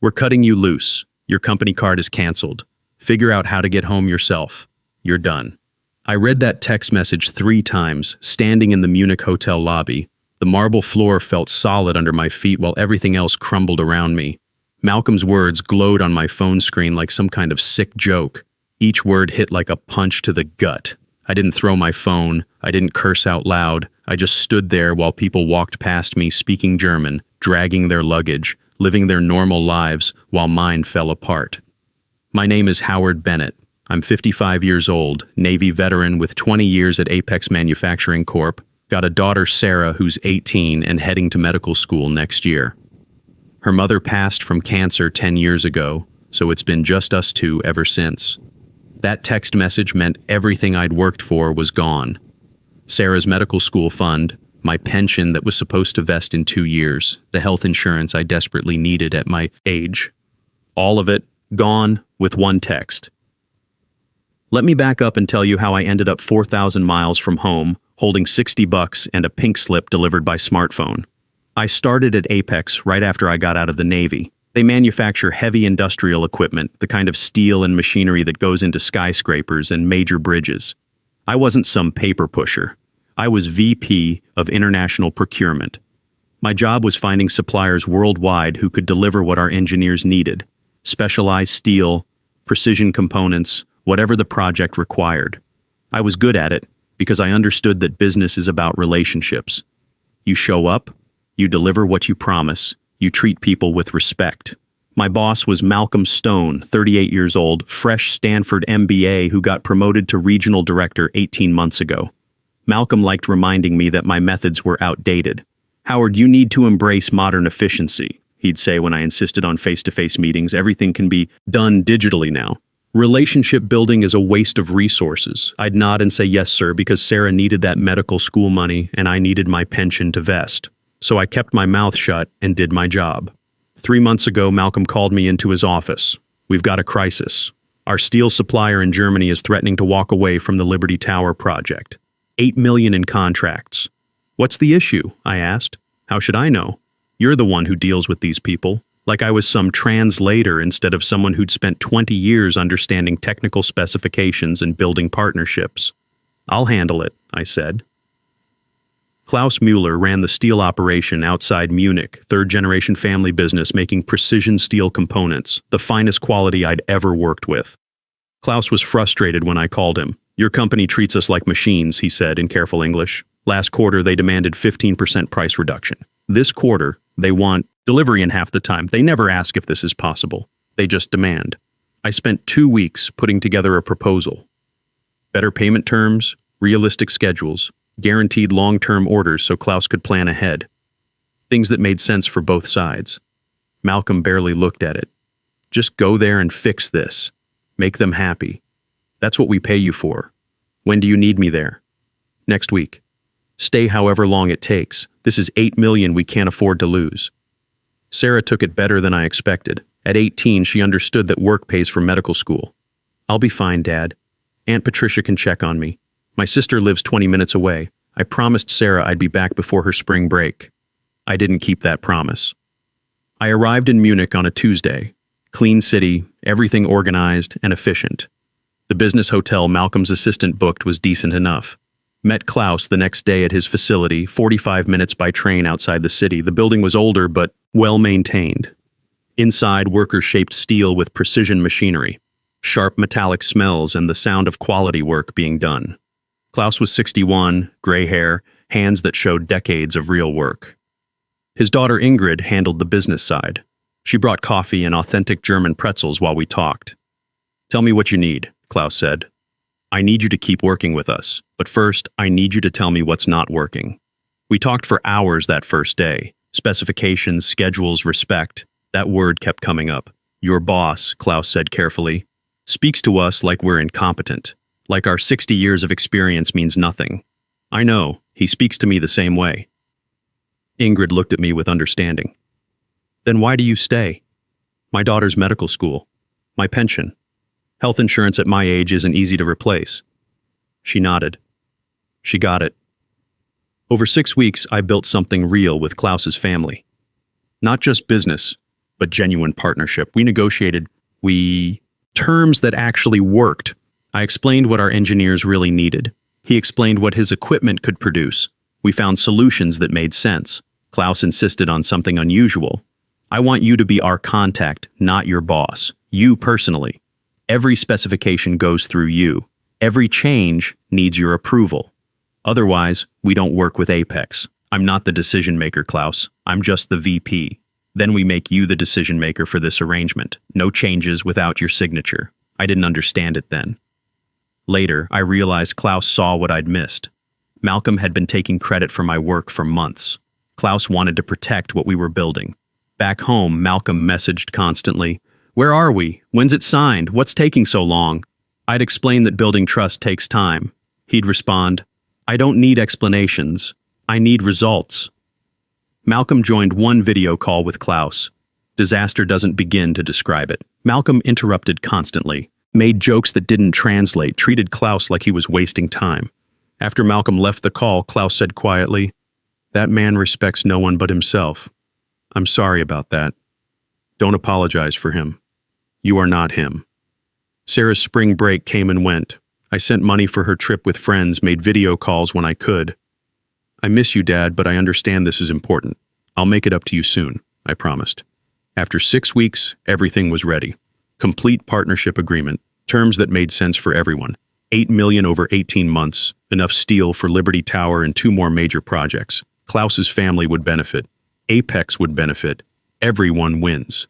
We're cutting you loose. Your company card is canceled. Figure out how to get home yourself. You're done. I read that text message 3 times, standing in the Munich hotel lobby. The marble floor felt solid under my feet while everything else crumbled around me. Malcolm's words glowed on my phone screen like some kind of sick joke. Each word hit like a punch to the gut. I didn't throw my phone. I didn't curse out loud. I just stood there while people walked past me speaking German, dragging their luggage, living their normal lives while mine fell apart. My name is Howard Bennett. I'm 55 years old, Navy veteran with 20 years at Apex Manufacturing Corp. Got a daughter, Sarah, who's 18 and heading to medical school next year. Her mother passed from cancer 10 years ago, so it's been just us two ever since. That text message meant everything I'd worked for was gone. Sarah's medical school fund, my pension that was supposed to vest in 2 years, the health insurance I desperately needed at my age. All of it gone with one text. Let me back up and tell you how I ended up 4,000 miles from home, holding $60 and a pink slip delivered by smartphone. I started at Apex right after I got out of the Navy. They manufacture heavy industrial equipment, the kind of steel and machinery that goes into skyscrapers and major bridges. I wasn't some paper pusher. I was VP of International Procurement. My job was finding suppliers worldwide who could deliver what our engineers needed: specialized steel, precision components, whatever the project required. I was good at it because I understood that business is about relationships. You show up, you deliver what you promise, you treat people with respect. My boss was Malcolm Stone, 38 years old, fresh Stanford MBA who got promoted to regional director 18 months ago. Malcolm liked reminding me that my methods were outdated. "Howard, you need to embrace modern efficiency," he'd say when I insisted on face-to-face meetings. "Everything can be done digitally now. Relationship building is a waste of resources." I'd nod and say yes, sir, because Sarah needed that medical school money and I needed my pension to vest. So I kept my mouth shut and did my job. 3 months ago, Malcolm called me into his office. "We've got a crisis. Our steel supplier in Germany is threatening to walk away from the Liberty Tower project. $8 million in contracts." "What's the issue?" I asked. "How should I know? You're the one who deals with these people." Like I was some translator instead of someone who'd spent 20 years understanding technical specifications and building partnerships. "I'll handle it," I said. Klaus Mueller ran the steel operation outside Munich, third-generation family business making precision steel components, the finest quality I'd ever worked with. Klaus was frustrated when I called him. "Your company treats us like machines," he said in careful English. "Last quarter, they demanded 15% price reduction. This quarter, they want delivery in half the time. They never ask if this is possible. They just demand." I spent 2 weeks putting together a proposal. Better payment terms, realistic schedules, guaranteed long-term orders so Klaus could plan ahead. Things that made sense for both sides. Malcolm barely looked at it. "Just go there and fix this. Make them happy. That's what we pay you for. When do you need me there?" "Next week. Stay however long it takes. This is $8 million we can't afford to lose." Sarah took it better than I expected. At 18, she understood that work pays for medical school. "I'll be fine, Dad. Aunt Patricia can check on me. My sister lives 20 minutes away. I promised Sarah I'd be back before her spring break." I didn't keep that promise. I arrived in Munich on a Tuesday. Clean city, everything organized and efficient. The business hotel Malcolm's assistant booked was decent enough. Met Klaus the next day at his facility, 45 minutes by train outside the city. The building was older but well-maintained. Inside, workers shaped steel with precision machinery, sharp metallic smells and the sound of quality work being done. Klaus was 61, gray hair, hands that showed decades of real work. His daughter Ingrid handled the business side. She brought coffee and authentic German pretzels while we talked. "Tell me what you need," Klaus said. "I need you to keep working with us, but first, I need you to tell me what's not working." We talked for hours that first day. Specifications, schedules, respect. That word kept coming up. "Your boss," Klaus said carefully, "speaks to us like we're incompetent, like our 60 years of experience means nothing." "I know, he speaks to me the same way." Ingrid looked at me with understanding. "Then why do you stay?" "My daughter's medical school. My pension. Health insurance at my age isn't easy to replace." She nodded. She got it. Over 6 weeks, I built something real with Klaus's family. Not just business. but genuine partnership. We negotiated terms that actually worked. I explained what our engineers really needed. He explained what his equipment could produce. We found solutions that made sense. Klaus insisted on something unusual. I want you to be our contact, not your boss. You personally. Every specification goes through you. Every change needs your approval. Otherwise, we don't work with Apex. I'm not the decision maker, Klaus. I'm just the VP. Then we make you the decision maker for this arrangement. No changes without your signature. I didn't understand it then. Later, I realized Klaus saw what I'd missed. Malcolm had been taking credit for my work for months. Klaus wanted to protect what we were building. Back home, Malcolm messaged constantly, "Where are we? When's it signed? What's taking so long?" I'd explain that building trust takes time. He'd respond, "I don't need explanations. I need results." Malcolm joined one video call with Klaus. Disaster doesn't begin to describe it. Malcolm interrupted constantly, made jokes that didn't translate, treated Klaus like he was wasting time. After Malcolm left the call, Klaus said quietly, "That man respects no one but himself. I'm sorry about that. Don't apologize for him. You are not him." Sarah's spring break came and went. I sent money for her trip with friends, made video calls when I could. "I miss you, Dad, but I understand this is important. I'll make it up to you soon," I promised. After 6 weeks, everything was ready. Complete partnership agreement, terms that made sense for everyone. $8 million over 18 months, enough steel for Liberty Tower and 2 more major projects. Klaus's family would benefit. Apex would benefit. Everyone wins.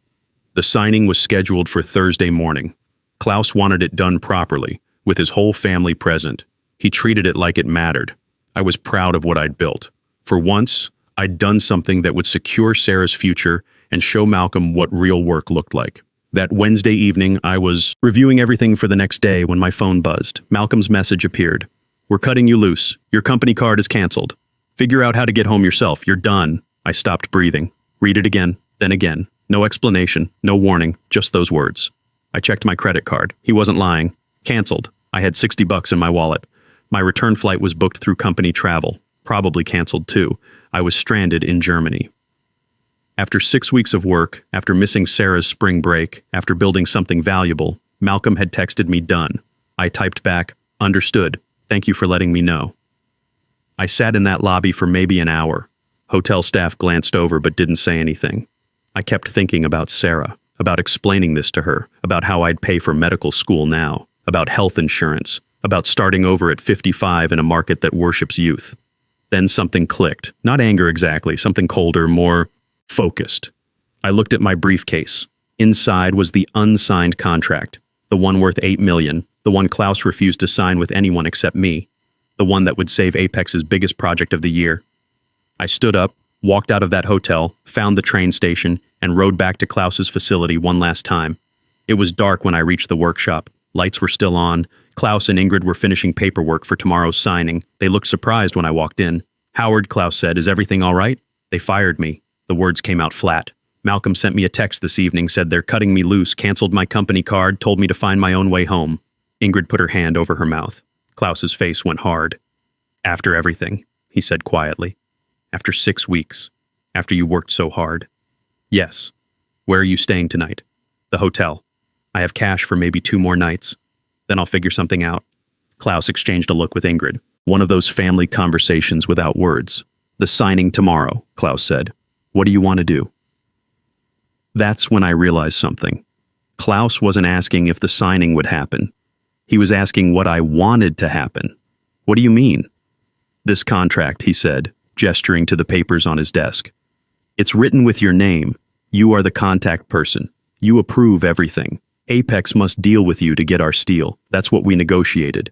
The signing was scheduled for Thursday morning. Klaus wanted it done properly, with his whole family present. He treated it like it mattered. I was proud of what I'd built. For once, I'd done something that would secure Sarah's future and show Malcolm what real work looked like. That Wednesday evening, I was reviewing everything for the next day when my phone buzzed. Malcolm's message appeared. "We're cutting you loose. Your company card is canceled. Figure out how to get home yourself. You're done." I stopped breathing. Read it again, then again. No explanation, no warning, just those words. I checked my credit card. He wasn't lying. Canceled. I had $60 in my wallet. My return flight was booked through company travel. Probably canceled too. I was stranded in Germany. After 6 weeks of work, after missing Sarah's spring break, after building something valuable, Malcolm had texted me done. I typed back, "Understood. Thank you for letting me know." I sat in that lobby for maybe an hour. Hotel staff glanced over but didn't say anything. I kept thinking about Sarah, about explaining this to her, about how I'd pay for medical school now, about health insurance, about starting over at 55 in a market that worships youth. Then something clicked. Not anger exactly, something colder, more focused. I looked at my briefcase. Inside was the unsigned contract, the one worth $8 million, the one Klaus refused to sign with anyone except me, the one that would save Apex's biggest project of the year. I stood up, walked out of that hotel, found the train station, and rode back to Klaus's facility one last time. It was dark when I reached the workshop. Lights were still on. Klaus and Ingrid were finishing paperwork for tomorrow's signing. They looked surprised when I walked in. "Howard," Klaus said, "is everything all right?" They fired me. The words came out flat. Malcolm sent me a text this evening, said they're cutting me loose, canceled my company card, told me to find my own way home. Ingrid put her hand over her mouth. Klaus's face went hard. "After everything," he said quietly. "After 6 weeks. After you worked so hard." "Yes. Where are you staying tonight?" "The hotel. I have cash for maybe 2 more nights. Then I'll figure something out." Klaus exchanged a look with Ingrid. One of those family conversations without words. "The signing tomorrow," Klaus said. "What do you want to do?" That's when I realized something. Klaus wasn't asking if the signing would happen. He was asking what I wanted to happen. "What do you mean?" "This contract," he said, gesturing to the papers on his desk. "It's written with your name. You are the contact person. You approve everything. Apex must deal with you to get our steel. That's what we negotiated.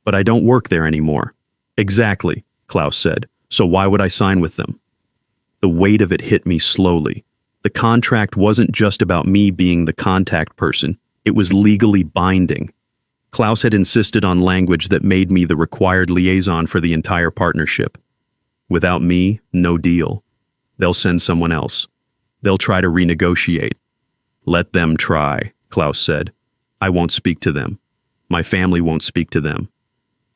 But I don't work there anymore." "Exactly," Klaus said. "So why would I sign with them?" The weight of it hit me slowly. The contract wasn't just about me being the contact person. It was legally binding. Klaus had insisted on language that made me the required liaison for the entire partnership. Without me, no deal. They'll send someone else. They'll try to renegotiate. "Let them try," Klaus said. "I won't speak to them. My family won't speak to them.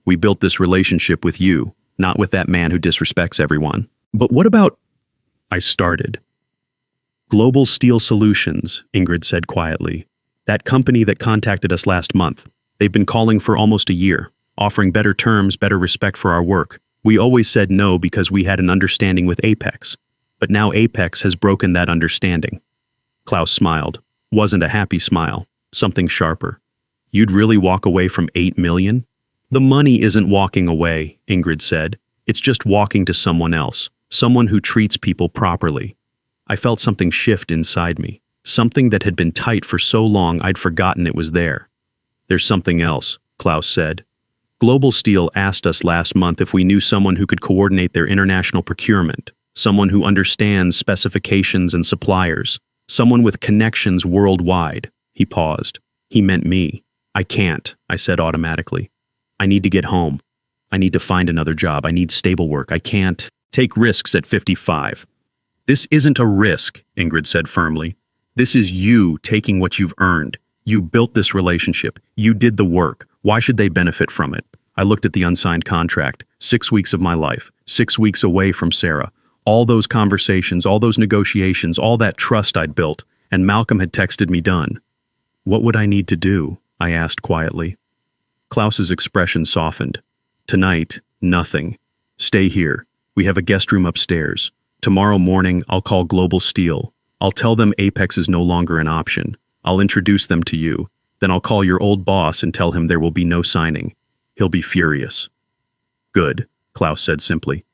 We built this relationship with you, not with that man who disrespects everyone." "But what about—" I started. Global Steel Solutions, Ingrid said quietly. That company that contacted us last month. They've been calling for almost a year, offering better terms, better respect for our work. We always said no because we had an understanding with Apex. But now Apex has broken that understanding. Klaus smiled. Wasn't a happy smile. Something sharper. You'd really walk away from 8 million? The money isn't walking away, Ingrid said. It's just walking to someone else. Someone who treats people properly. I felt something shift inside me. Something that had been tight for so long I'd forgotten it was there. There's something else, Klaus said. Global Steel asked us last month if we knew someone who could coordinate their international procurement, someone who understands specifications and suppliers, someone with connections worldwide. He paused. He meant me. I can't, I said automatically. I need to get home. I need to find another job. I need stable work. I can't take risks at 55. This isn't a risk, Ingrid said firmly. This is you taking what you've earned. You built this relationship. You did the work. Why should they benefit from it? I looked at the unsigned contract. 6 weeks of my life. 6 weeks away from Sarah. All those conversations, all those negotiations, all that trust I'd built. And Malcolm had texted me done. What would I need to do? I asked quietly. Klaus's expression softened. Tonight, nothing. Stay here. We have a guest room upstairs. Tomorrow morning, I'll call Global Steel. I'll tell them Apex is no longer an option. I'll introduce them to you. Then I'll call your old boss and tell him there will be no signing. He'll be furious. Good, Klaus said simply.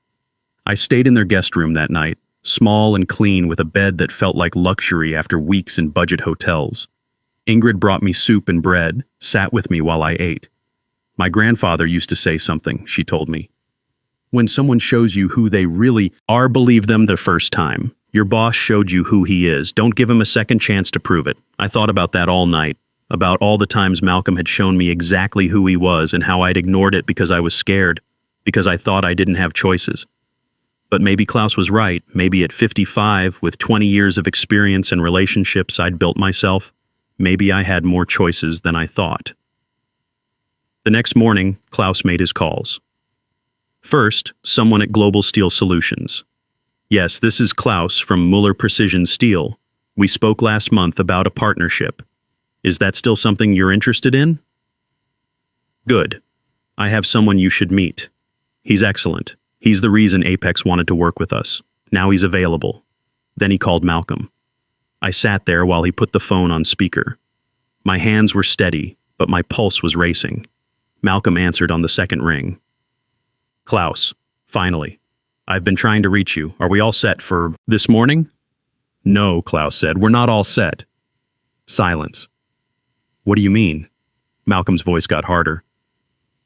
I stayed in their guest room that night, small and clean with a bed that felt like luxury after weeks in budget hotels. Ingrid brought me soup and bread, sat with me while I ate. My grandfather used to say something, she told me. When someone shows you who they really are, believe them the first time. Your boss showed you who he is. Don't give him a second chance to prove it. I thought about that all night, about all the times Malcolm had shown me exactly who he was and how I'd ignored it because I was scared, because I thought I didn't have choices. But maybe Klaus was right. Maybe at 55, with 20 years of experience and relationships I'd built myself, maybe I had more choices than I thought. The next morning, Klaus made his calls. First, someone at Global Steel Solutions. Yes, this is Klaus from Mueller Precision Steel. We spoke last month about a partnership. Is that still something you're interested in? Good. I have someone you should meet. He's excellent. He's the reason Apex wanted to work with us. Now he's available. Then he called Malcolm. I sat there while he put the phone on speaker. My hands were steady, but my pulse was racing. Malcolm answered on the second ring. Klaus, finally. I've been trying to reach you. Are we all set for this morning? No, Klaus said. We're not all set. Silence. What do you mean? Malcolm's voice got harder.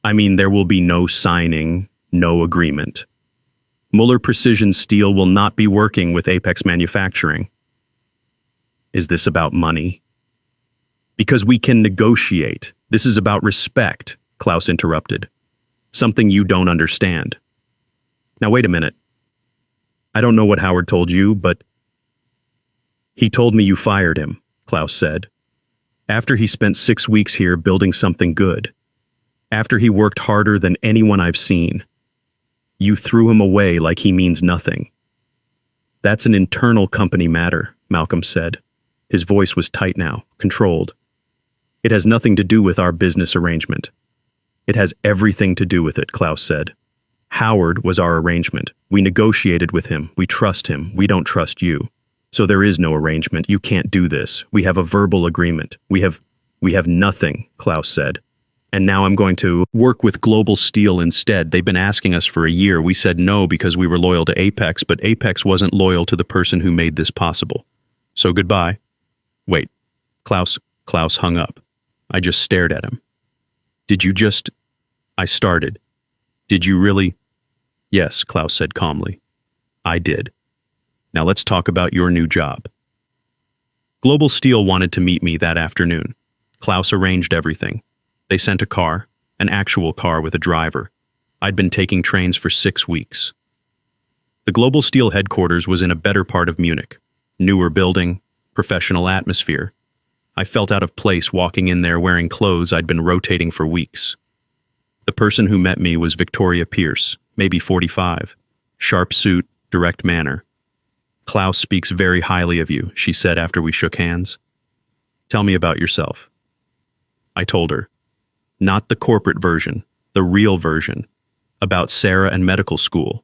I mean, there will be no signing, no agreement. Mueller Precision Steel will not be working with Apex Manufacturing. Is this about money? Because we can negotiate. This is about respect, Klaus interrupted. Something you don't understand. Now wait a minute. I don't know what Howard told you, but he told me you fired him, Klaus said. After he spent 6 weeks here building something good. After he worked harder than anyone I've seen. You threw him away like he means nothing. That's an internal company matter, Malcolm said. His voice was tight now, controlled. It has nothing to do with our business arrangement. It has everything to do with it, Klaus said. Howard was our arrangement. We negotiated with him. We trust him. We don't trust you. So there is no arrangement. You can't do this. We have a verbal agreement. We have nothing, Klaus said. And now I'm going to work with Global Steel instead. They've been asking us for a year. We said no because we were loyal to Apex, but Apex wasn't loyal to the person who made this possible. So goodbye. Wait. Klaus hung up. I just stared at him. I started. Did you really? Yes, Klaus said calmly. I did. Now let's talk about your new job. Global Steel wanted to meet me that afternoon. Klaus arranged everything. They sent a car, an actual car with a driver. I'd been taking trains for 6 weeks. The Global Steel headquarters was in a better part of Munich. Newer building, professional atmosphere. I felt out of place walking in there wearing clothes I'd been rotating for weeks. The person who met me was Victoria Pierce, maybe 45. Sharp suit, direct manner. Klaus speaks very highly of you, she said after we shook hands. Tell me about yourself. I told her. Not the corporate version, the real version. About Sarah and medical school.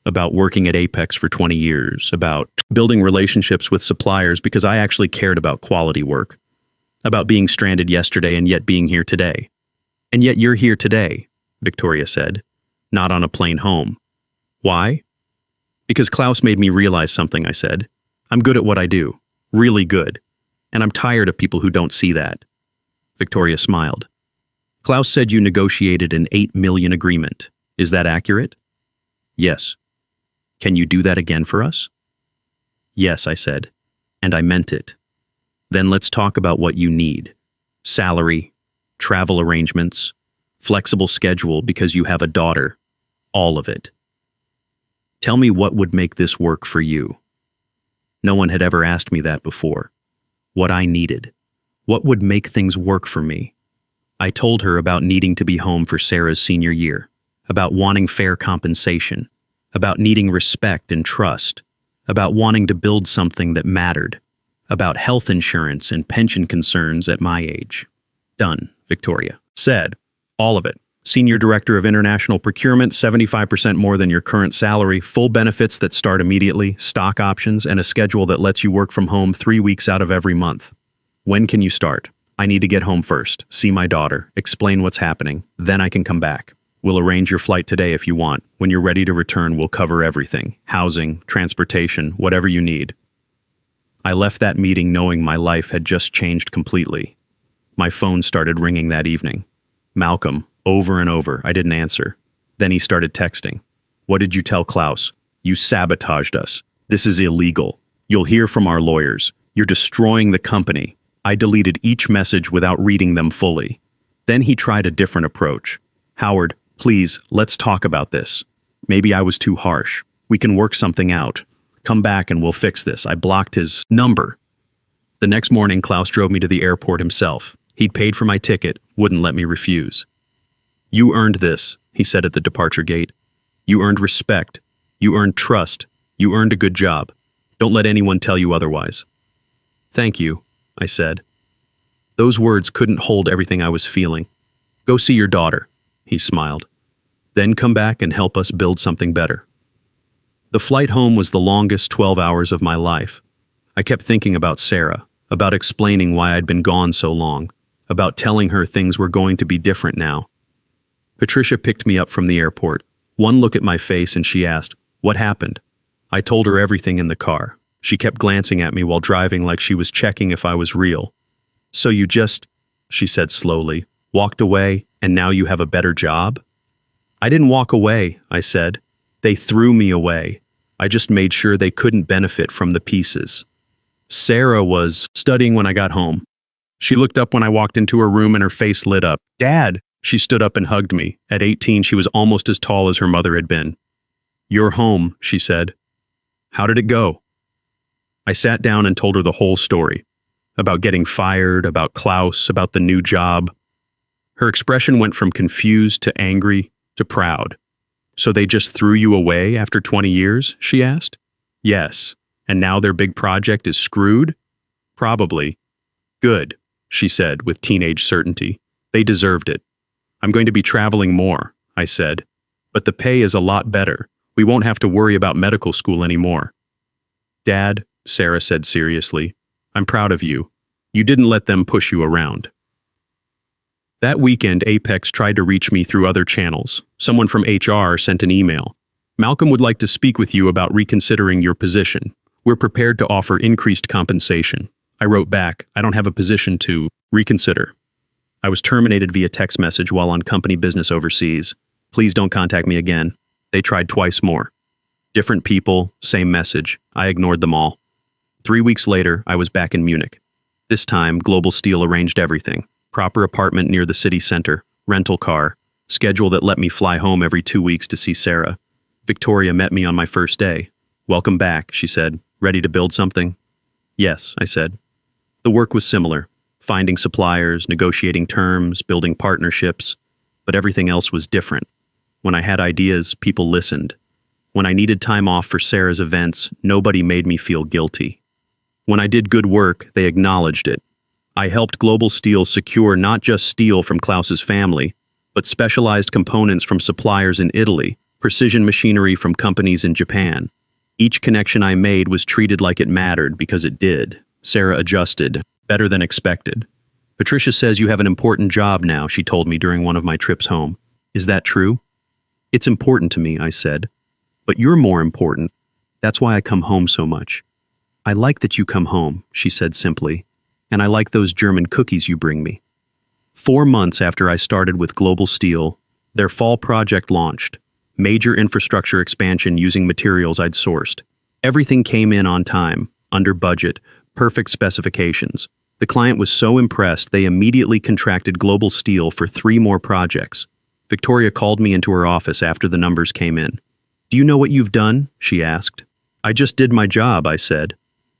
About working at Apex for 20 years. About building relationships with suppliers because I actually cared about quality work. About being stranded yesterday and yet being here today. And yet you're here today, Victoria said. Not on a plane home. Why? Because Klaus made me realize something, I said. I'm good at what I do. Really good. And I'm tired of people who don't see that. Victoria smiled. Klaus said you negotiated an $8 million agreement. Is that accurate? Yes. Can you do that again for us? Yes, I said. And I meant it. Then let's talk about what you need. Salary, travel arrangements, flexible schedule because you have a daughter. All of it. Tell me what would make this work for you. No one had ever asked me that before. What I needed. What would make things work for me? I told her about needing to be home for Sarah's senior year, about wanting fair compensation, about needing respect and trust, about wanting to build something that mattered, about health insurance and pension concerns at my age. Done, Victoria said. All of it. Senior Director of International Procurement, 75% more than your current salary, full benefits that start immediately, stock options, and a schedule that lets you work from home 3 weeks out of every month. When can you start? I need to get home first, see my daughter, explain what's happening, then I can come back. We'll arrange your flight today if you want. When you're ready to return, we'll cover everything. Housing, transportation, whatever you need. I left that meeting knowing my life had just changed completely. My phone started ringing that evening. Malcolm, over and over, I didn't answer. Then he started texting. What did you tell Klaus? You sabotaged us. This is illegal. You'll hear from our lawyers. You're destroying the company. I deleted each message without reading them fully. Then he tried a different approach. Howard, please, let's talk about this. Maybe I was too harsh. We can work something out. Come back and we'll fix this. I blocked his number. The next morning, Klaus drove me to the airport himself. He'd paid for my ticket, wouldn't let me refuse. You earned this, he said at the departure gate. You earned respect. You earned trust. You earned a good job. Don't let anyone tell you otherwise. Thank you, I said. Those words couldn't hold everything I was feeling. Go see your daughter, he smiled. Then come back and help us build something better. The flight home was the longest 12 hours of my life. I kept thinking about Sarah, about explaining why I'd been gone so long, about telling her things were going to be different now. Patricia picked me up from the airport. One look at my face and she asked, "What happened?" I told her everything in the car. She kept glancing at me while driving like she was checking if I was real. So you just, she said slowly, walked away and now you have a better job? I didn't walk away, I said. They threw me away. I just made sure they couldn't benefit from the pieces. Sarah was studying when I got home. She looked up when I walked into her room and her face lit up. Dad! She stood up and hugged me. At 18, she was almost as tall as her mother had been. You're home, she said. How did it go? I sat down and told her the whole story. About getting fired, about Klaus, about the new job. Her expression went from confused to angry to proud. So they just threw you away after 20 years, she asked. Yes. And now their big project is screwed? Probably. Good, she said with teenage certainty. They deserved it. I'm going to be traveling more, I said. But the pay is a lot better. We won't have to worry about medical school anymore. Dad, Sarah said seriously, I'm proud of you. You didn't let them push you around. That weekend, Apex tried to reach me through other channels. Someone from HR sent an email. Malcolm would like to speak with you about reconsidering your position. We're prepared to offer increased compensation. I wrote back, I don't have a position to reconsider. I was terminated via text message while on company business overseas. Please don't contact me again. They tried twice more. Different people, same message. I ignored them all. 3 weeks later, I was back in Munich. This time, Global Steel arranged everything. Proper apartment near the city center, rental car, schedule that let me fly home every 2 weeks to see Sarah. Victoria met me on my first day. Welcome back, she said. Ready to build something? Yes, I said. The work was similar. Finding suppliers, negotiating terms, building partnerships. But everything else was different. When I had ideas, people listened. When I needed time off for Sarah's events, nobody made me feel guilty. When I did good work, they acknowledged it. I helped Global Steel secure not just steel from Klaus's family, but specialized components from suppliers in Italy, precision machinery from companies in Japan. Each connection I made was treated like it mattered because it did. Sarah adjusted, better than expected. Patricia says you have an important job now, she told me during one of my trips home. Is that true? It's important to me, I said. But you're more important. That's why I come home so much. I like that you come home, she said simply. And I like those German cookies you bring me. 4 months after I started with Global Steel, their fall project launched. Major infrastructure expansion using materials I'd sourced. Everything came in on time, under budget, perfect specifications. The client was so impressed they immediately contracted Global Steel for 3 more projects. Victoria called me into her office after the numbers came in. Do you know what you've done? She asked. I just did my job, I said.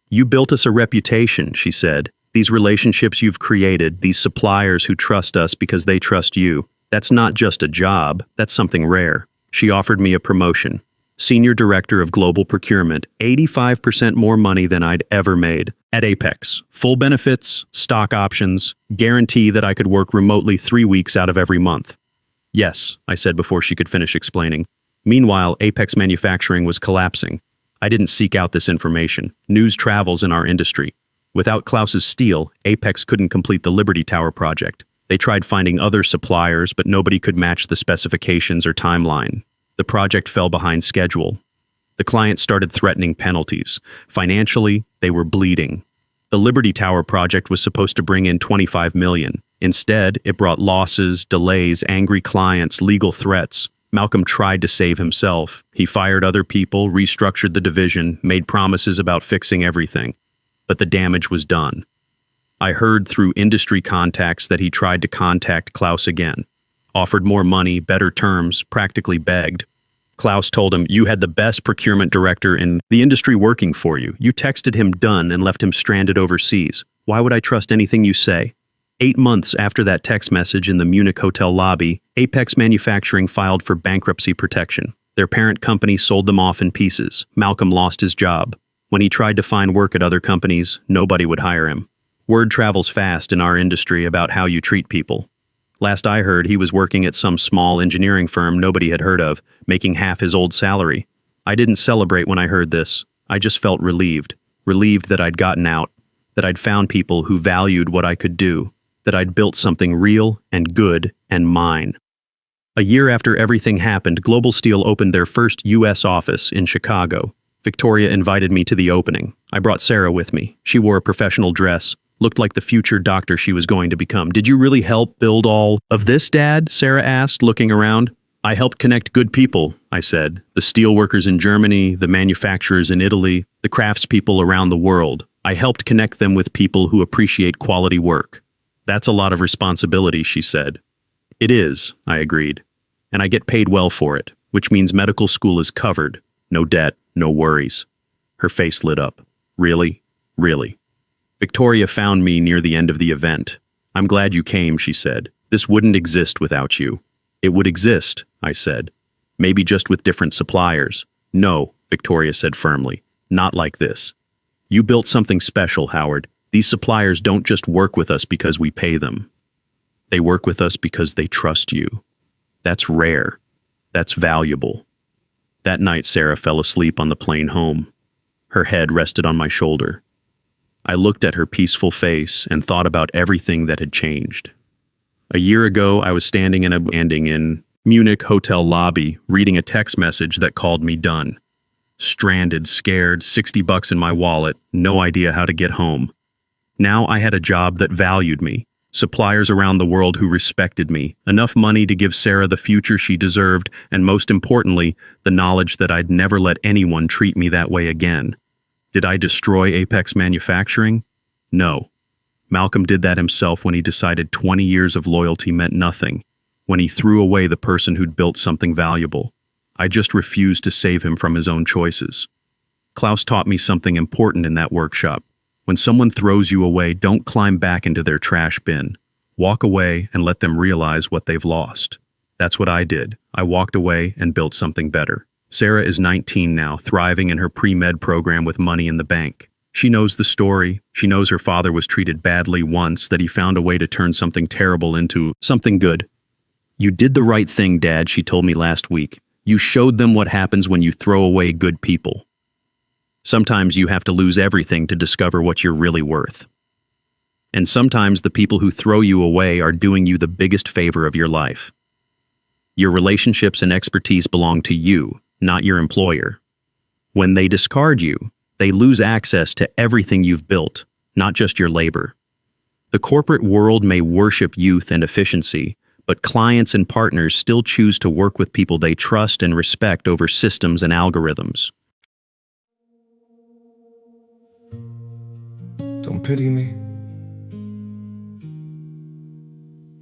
You built us a reputation, she said. These relationships you've created, these suppliers who trust us because they trust you, that's not just a job, that's something rare. She offered me a promotion. Senior Director of Global Procurement, 85% more money than I'd ever made. At Apex, full benefits, stock options, guarantee that I could work remotely 3 weeks out of every month. Yes, I said before she could finish explaining. Meanwhile, Apex Manufacturing was collapsing. I didn't seek out this information. News travels in our industry. Without Klaus's steel, Apex couldn't complete the Liberty Tower project. They tried finding other suppliers, but nobody could match the specifications or timeline. The project fell behind schedule. The client started threatening penalties. Financially, they were bleeding. The Liberty Tower project was supposed to bring in $25 million. Instead, it brought losses, delays, angry clients, legal threats. Malcolm tried to save himself. He fired other people, restructured the division, made promises about fixing everything. But the damage was done. I heard through industry contacts that he tried to contact Klaus again. Offered more money, better terms, practically begged. Klaus told him, you had the best procurement director in the industry working for you. You texted him done and left him stranded overseas. Why would I trust anything you say? 8 months after that text message in the Munich hotel lobby, Apex Manufacturing filed for bankruptcy protection. Their parent company sold them off in pieces. Malcolm lost his job. When he tried to find work at other companies, nobody would hire him. Word travels fast in our industry about how you treat people. Last I heard, he was working at some small engineering firm nobody had heard of, making half his old salary. I didn't celebrate when I heard this. I just felt relieved. Relieved that I'd gotten out, that I'd found people who valued what I could do, that I'd built something real and good and mine. A year after everything happened, Global Steel opened their first U.S. office in Chicago. Victoria invited me to the opening. I brought Sarah with me. She wore a professional dress, looked like the future doctor she was going to become. Did you really help build all of this, Dad? Sarah asked, looking around. I helped connect good people, I said. The steelworkers in Germany, the manufacturers in Italy, the craftspeople around the world. I helped connect them with people who appreciate quality work. That's a lot of responsibility, she said. It is, I agreed. And I get paid well for it, which means medical school is covered. No debt, no worries. Her face lit up. Really? Really? Victoria found me near the end of the event. I'm glad you came, she said. This wouldn't exist without you. It would exist, I said. Maybe just with different suppliers. No, Victoria said firmly. Not like this. You built something special, Howard. These suppliers don't just work with us because we pay them. They work with us because they trust you. That's rare. That's valuable. That night, Sarah fell asleep on the plane home. Her head rested on my shoulder. I looked at her peaceful face and thought about everything that had changed. A year ago, I was standing in Munich hotel lobby, reading a text message that called me done. Stranded, scared, $60 in my wallet, no idea how to get home. Now I had a job that valued me, suppliers around the world who respected me, enough money to give Sarah the future she deserved, and most importantly, the knowledge that I'd never let anyone treat me that way again. Did I destroy Apex Manufacturing? No. Malcolm did that himself when he decided 20 years of loyalty meant nothing, when he threw away the person who'd built something valuable. I just refused to save him from his own choices. Klaus taught me something important in that workshop. When someone throws you away, don't climb back into their trash bin. Walk away and let them realize what they've lost. That's what I did. I walked away and built something better. Sarah is 19 now, thriving in her pre-med program with money in the bank. She knows the story. She knows her father was treated badly once, that he found a way to turn something terrible into something good. "You did the right thing, Dad," she told me last week. "You showed them what happens when you throw away good people. Sometimes you have to lose everything to discover what you're really worth. And sometimes the people who throw you away are doing you the biggest favor of your life. Your relationships and expertise belong to you, not your employer. When they discard you, they lose access to everything you've built, not just your labor. The corporate world may worship youth and efficiency, but clients and partners still choose to work with people they trust and respect over systems and algorithms." Don't pity me.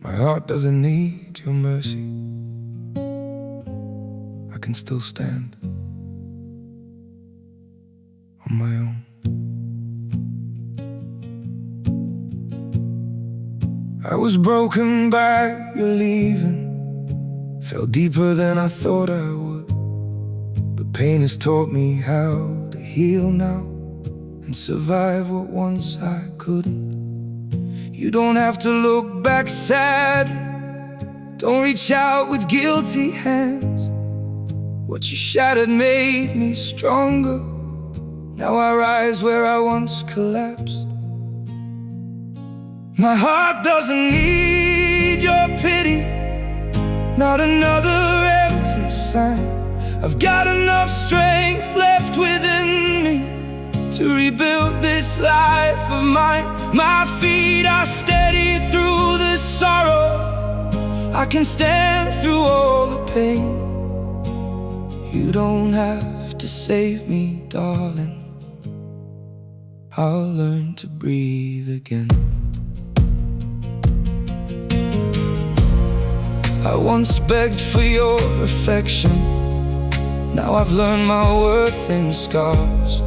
My heart doesn't need your mercy. I can still stand on my own. I was broken by your leaving, fell deeper than I thought I would. But pain has taught me how to heal now and survive what once I couldn't. You don't have to look back sadly, don't reach out with guilty hands. What you shattered made me stronger. Now I rise where I once collapsed. My heart doesn't need your pity, not another empty sign. I've got enough strength left within me to rebuild this life of mine. My feet are steady through the sorrow. I can stand through all the pain. You don't have to save me, darling. I'll learn to breathe again. I once begged for your affection. Now I've learned my worth in scars.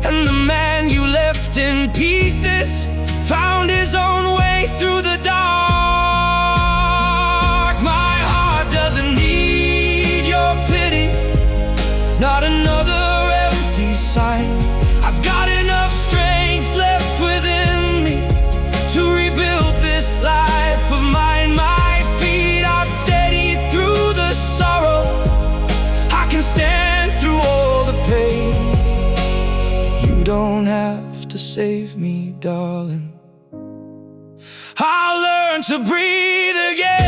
And the man you left in pieces found his own way through the dark. My heart doesn't need your pity, not another empty sign. I've got enough strength left within me to rebuild this life of mine. My feet are steady through the sorrow. I can stand through all the pain. You don't have to save me, darling. I'll learn to breathe again.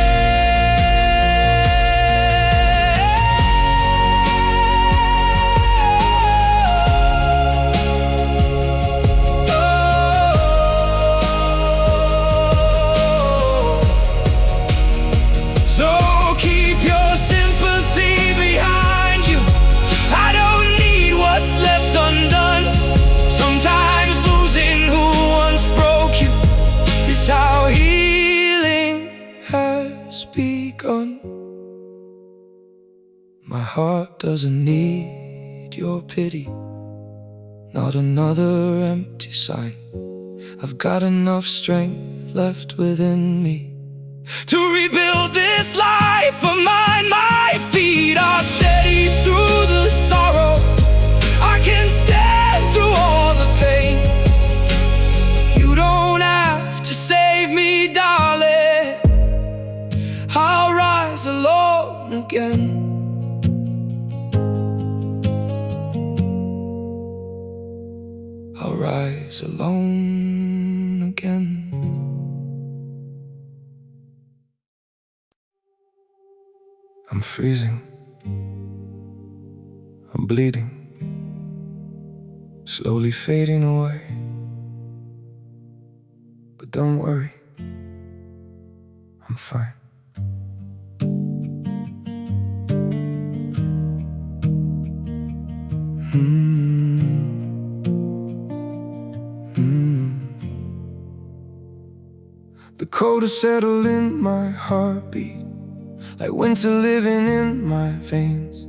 My heart doesn't need your pity, not another empty sign. I've got enough strength left within me to rebuild this life of mine. My feet are steady through the sorrow. I can stand through all the pain. You don't have to save me, darling. I'll rise alone again. I'll rise alone again. I'm freezing. I'm bleeding, slowly fading away. But don't worry, I'm fine. The cold has settled in my heartbeat, like winter living in my veins.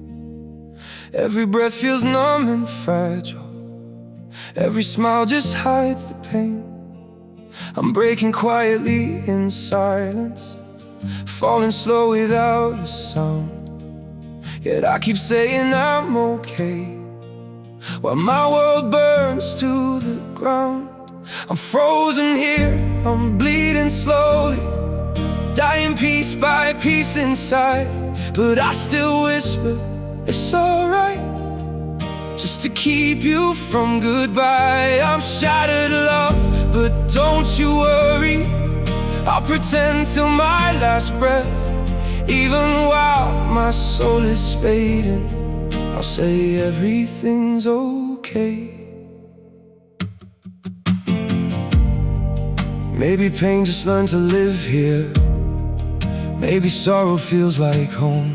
Every breath feels numb and fragile. Every smile just hides the pain. I'm breaking quietly in silence, falling slow without a sound. Yet I keep saying I'm okay, while my world burns to the ground. I'm frozen here, I'm bleeding slowly, dying piece by piece inside. But I still whisper, it's alright, just to keep you from goodbye. I'm shattered, love, but don't you worry, I'll pretend till my last breath. Even while my soul is fading, I'll say everything's okay. Maybe pain just learned to live here, maybe sorrow feels like home.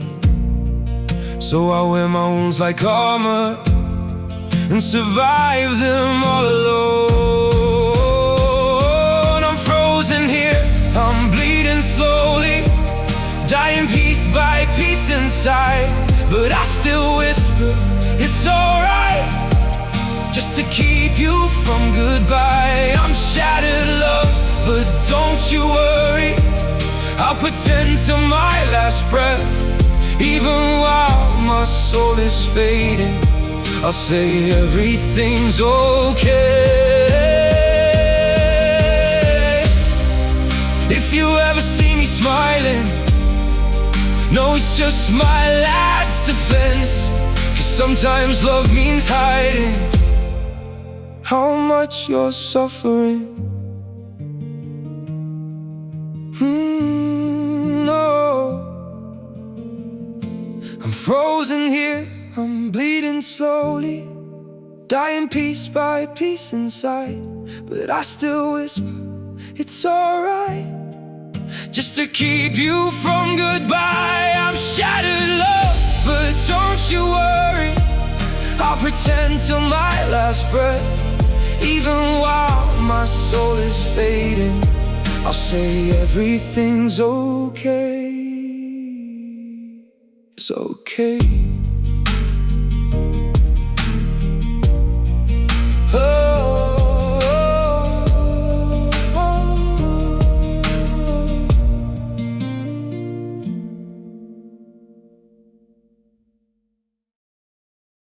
So I wear my wounds like armor and survive them all alone. I'm frozen here, I'm bleeding slowly, dying piece by piece inside. But I still whisper, it's alright, just to keep you from goodbye. I'm shattered, love, but don't you worry, I'll pretend till my last breath. Even while my soul is fading, I'll say everything's okay. If you ever see me smiling, no, it's just my last defense. 'Cause sometimes love means hiding how much you're suffering. No, I'm frozen here, I'm bleeding slowly, dying piece by piece inside. But I still whisper, it's alright, just to keep you from goodbye. I'm shattered, love, but don't you worry, I'll pretend till my last breath. Even while my soul is fading, I'll say everything's okay. It's okay.